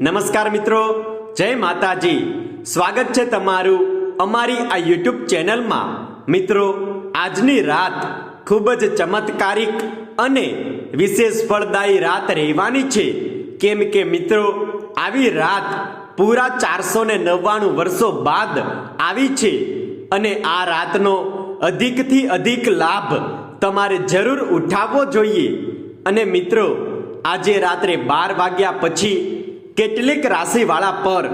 નમસ્કાર મિત્રો, જય માતાજી। સ્વાગત છે તમારું અમારી આ યુટ્યુબ ચેનલમાં। મિત્રો, આજની રાત ખૂબ જ ચમત્કારિક અને વિશેષ ફળદાયી રાત રહેવાની છે, કેમ કે મિત્રો આવી રાત પૂરા 499 વર્ષો બાદ આવી છે અને આ રાતનો અધિકથી અધિક લાભ તમારે જરૂર ઉઠાવવો જોઈએ। અને મિત્રો, આજે રાત્રે 12 વાગ્યા પછી કેટલીક રાશિવાળા પર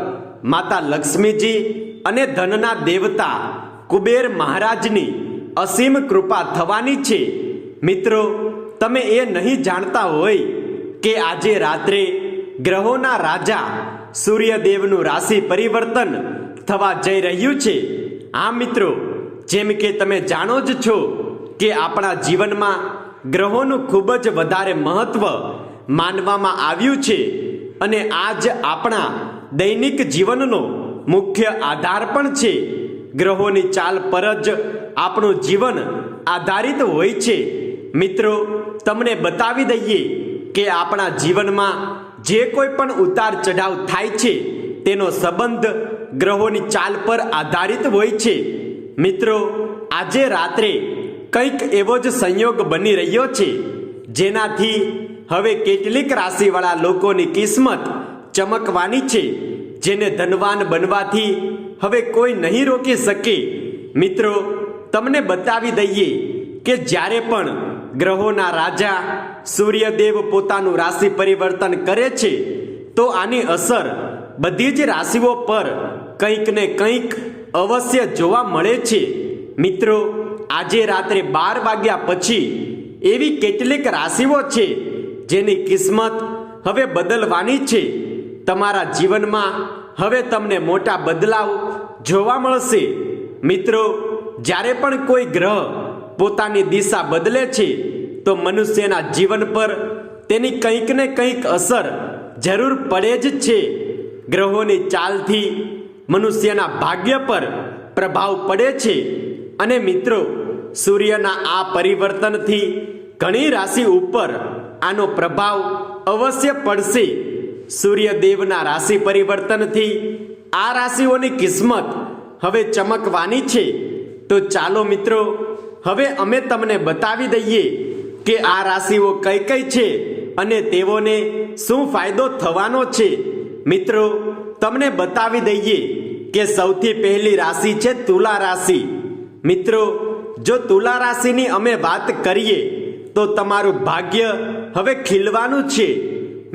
માતા લક્ષ્મીજી અને ધનના દેવતા કુબેર મહારાજની અસીમ કૃપા થવાની છે। મિત્રો, તમે એ નહીં જાણતા હોય કે આજે રાત્રે ગ્રહોના રાજા સૂર્યદેવનું રાશિ પરિવર્તન થવા જઈ રહ્યું છે। હા મિત્રો, જેમ કે તમે જાણો જ છો કે આપણા જીવનમાં ગ્રહોનું ખૂબ જ વધારે મહત્વ માનવામાં આવ્યું છે અને આજ આપણા દૈનિક જીવનનો મુખ્ય આધાર પણ છે। ગ્રહોની ચાલ પર જ આપણું જીવન આધારિત હોય છે। મિત્રો, તમને બતાવી દઈએ કે આપણા જીવનમાં જે કોઈ પણ ઉતાર ચઢાવ થાય છે તેનો સંબંધ ગ્રહોની ચાલ પર આધારિત હોય છે। મિત્રો, આજે રાત્રે કંઈક એવો જ સંયોગ બની રહ્યો છે જેનાથી હવે કેટલીક રાશિવાળા લોકોની કિસ્મત ચમકવાની છે, જેને ધનવાન બનવાથી હવે કોઈ નહીં રોકી શકે। મિત્રો, તમને બતાવી દઈએ કે જ્યારે પણ ગ્રહોના રાજા સૂર્યદેવ પોતાનું રાશિ પરિવર્તન કરે છે તો આની અસર બધી જ રાશિઓ પર કંઈક ને કંઈક અવશ્ય જોવા મળે છે। મિત્રો, આજે રાત્રે 12 વાગ્યા પછી એવી કેટલીક રાશિઓ છે જેની કિસ્મત હવે બદલવાની છે। તમારા જીવનમાં હવે તમને મોટા બદલાવ જોવા મળશે। મિત્રો, જ્યારે પણ કોઈ ગ્રહ પોતાની દિશા બદલે છે તો મનુષ્યના જીવન પર તેની કંઈક ને કંઈક અસર જરૂર પડે જ છે। ગ્રહોની ચાલથી મનુષ્યના ભાગ્ય પર પ્રભાવ પડે છે અને મિત્રો, સૂર્યના આ પરિવર્તનથી ઘણી રાશિ ઉપર આનો પ્રભાવ અવશ્ય પડશે। સૂર્યદેવના રાશિ પરિવર્તનથી આ રાશિઓની કિસ્મત હવે ચમકવાની છે। તો ચાલો મિત્રો, હવે અમે તમને બતાવી દઈએ કે આ રાશિઓ કઈ કઈ છે અને તેઓને શું ફાયદો થવાનો છે। મિત્રો, તમને બતાવી દઈએ કે સૌથી પહેલી રાશિ છે તુલા રાશિ। મિત્રો, જો તુલા રાશિની અમે વાત કરીએ તો તમારું ભાગ્ય હવે ખીલવાનું છે।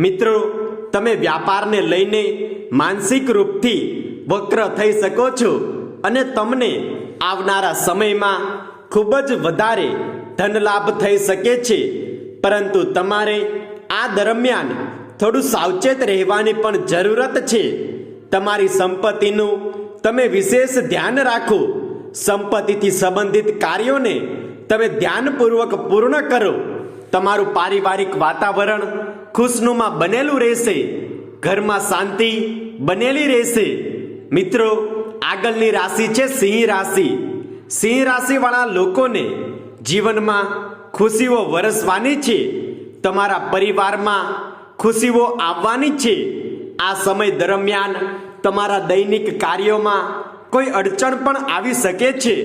મિત્રો, તમે વ્યાપારને લઈને માનસિક રૂપથી વક્ર થઈ શકો છો અને તમને આવનારા સમયમાં ખૂબ જ વધારે ધન લાભ થઈ શકે છે, પરંતુ તમારે આ દરમિયાન થોડું સાવચેત રહેવાની પણ જરૂરત છે। તમારી સંપત્તિનું તમે વિશેષ ધ્યાન રાખો। સંપત્તિથી સંબંધિત કાર્યોને તમે ધ્યાનપૂર્વક પૂર્ણ કરો। તમારું પારિવારિક વાતાવરણ ખુશનુમા બનેલું રહેશે, ઘરમાં શાંતિ બનેલી રહેશે। મિત્રો, આગળની રાશિ છે સિંહ રાશિ। સિંહ રાશિવાળા લોકોને જીવનમાં ખુશીઓ વરસવાની છે। તમારા પરિવારમાં ખુશીઓ આવવાની છે। આ સમય દરમિયાન તમારા દૈનિક કાર્યોમાં કોઈ અડચણ પણ આવી શકે છે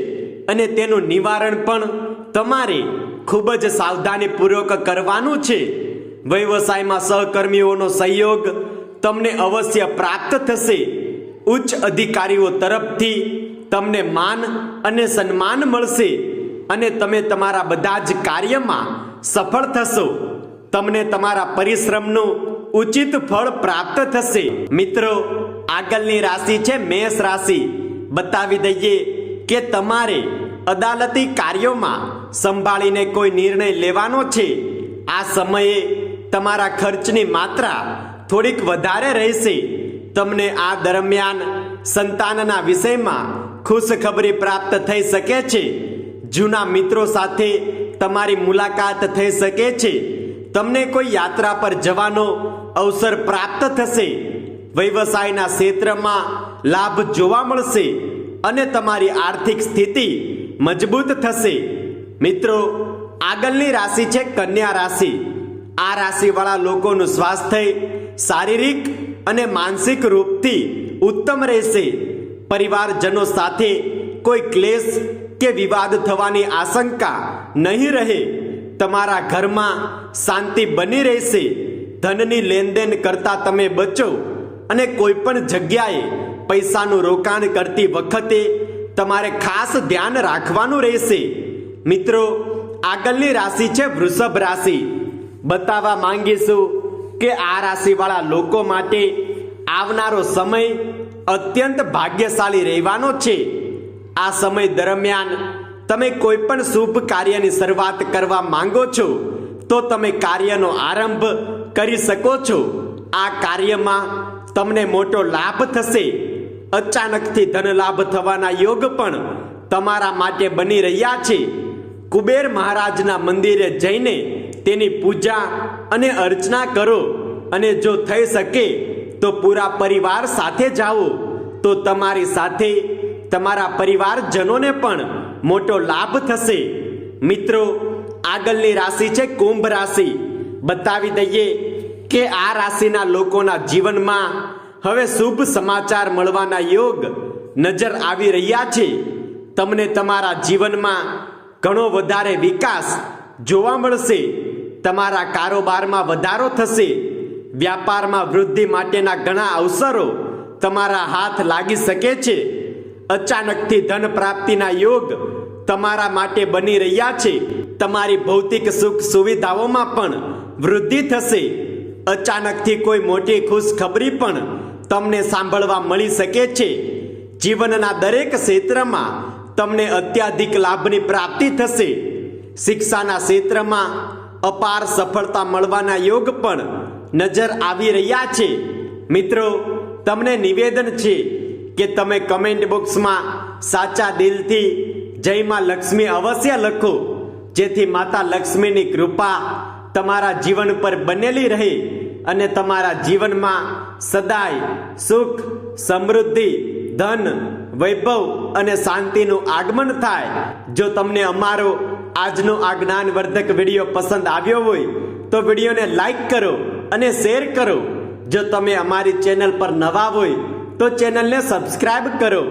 અને તેનું નિવારણ પણ તમારે ખૂબ જ સાવધાનીપૂર્વક કરવાનું છે। વ્યવસાયમાં સહકર્મીઓનો સહયોગ તમને અવશ્ય પ્રાપ્ત થશે। ઉચ્ચ અધિકારીઓ તરફથી તમને માન અને સન્માન મળશે અને તમે તમારા બધા જ કાર્યમાં સફળ થશો। તમને તમારા પરિશ્રમનું ઉચિત ફળ પ્રાપ્ત થશે। મિત્રો, આગળની રાશિ છે મેષ રાશિ। બતાવી દઈએ કે તમારે અદાલતી કાર્યોમાં સંભાળીને કોઈ નિર્ણય લેવાનો છે। આ સમયે તમારા ખર્ચની માત્રા થોડીક વધારે રહેશે। તમને આ દરમિયાન સંતાનના વિષયમાં ખુશખબરી પ્રાપ્ત થઈ શકે છે। જૂના મિત્રો સાથે તમારી મુલાકાત થઈ શકે છે। તમને કોઈ યાત્રા પર જવાનો અવસર પ્રાપ્ત થશે। વ્યવસાયના ક્ષેત્રમાં લાભ જોવા મળશે અને તમારી આર્થિક સ્થિતિ મજબૂત થશે। મિત્રો, આગળની રાશિ છે કન્યા રાશિ। આ રાશિવાળા લોકોનું સ્વાસ્થ્ય શારીરિક અને માનસિક રૂપથી ઉત્તમ રહેશે. પરિવારજનો સાથે કોઈ ક્લેશ કે વિવાદ થવાની આશંકા નહીં રહે. તમારા ઘરમાં શાંતિ બની રહેશે. ધનની લેનદેન કરતા તમે બચો અને કોઈ પણ જગ્યાએ પૈસાનું રોકાણ કરતી વખતે તમારે ખાસ ધ્યાન રાખવાનું રહેશે. મિત્રો, આગળની રાશિ છે વૃષભ રાશિ. બતાવવા માંગીશું કે આ રાશિવાળા લોકો માટે આવનારો સમય અત્યંત ભાગ્યશાળી રહેવાનો છે. આ સમય દરમિયાન તમે કોઈ પણ શુભ કાર્યની શરૂઆત કરવા માંગો છો તો તમે કાર્યનો આરંભ કરી શકો છો. આ કાર્યમાં તમને મોટો લાભ થશે. અચાનકથી ધન લાભ થવાના યોગ પણ તમારા માટે બની રહ્યા છે. કુબેર મહારાજના મંદિરે જઈને તેની પૂજા અને અર્ચના કરો અને જો થઈ શકે તો પૂરા પરિવાર સાથે જાઓ તો તમારી સાથે તમારા પરિવારજનોને પણ મોટો લાભ થશે. મિત્રો, આગળની રાશિ છે કુંભ રાશિ. બતાવી દઈએ કે આ રાશિના લોકોના જીવનમાં હવે શુભ સમાચાર મળવાના યોગ નજર આવી રહ્યા છે. તમને તમારા જીવનમાં ઘણો વધારે વિકાસ જોવા મળશે. તમારા કારોબારમાં વધારો થશે. વ્યાપારમાં વૃદ્ધિ માટેના ઘણા અવસરો તમારા હાથ લાગી શકે છે. અચાનકથી ધન પ્રાપ્તિના યોગ તમારા માટે બની રહ્યા છે. તમારી ભૌતિક સુખ સુવિધાઓમાં પણ વૃદ્ધિ થશે. અચાનકથી કોઈ મોટી ખુશખબરી પણ તમને સાંભળવા મળી શકે છે. જીવનના દરેક ક્ષેત્રમાં તમને અત્યાધિક લાભની પ્રાપ્તિ થશે. શિક્ષાના ક્ષેત્રમાં અપાર સફળતા મળવાના યોગ પણ નજર આવી રહ્યા છે. મિત્રો, તમને નિવેદન છે કે તમે કમેન્ટ બોક્સમાં સાચા દિલથી જય માં લક્ષ્મી અવશ્ય લખો, જેથી માતા લક્ષ્મીની કૃપા તમારા જીવન પર બનેલી રહે અને તમારા જીવનમાં સદાય સુખ, સમૃદ્ધિ, ધન, વૈભવ અને શાંતિનું આગમન થાય. જો તમને અમારો આજનો આ જ્ઞાનવર્ધક વિડીયો પસંદ આવ્યો હોય તો વિડીયોને લાઈક કરો અને શેર કરો. જો તમે અમારી ચેનલ પર નવા હોય તો ચેનલને સબસ્ક્રાઇબ કરો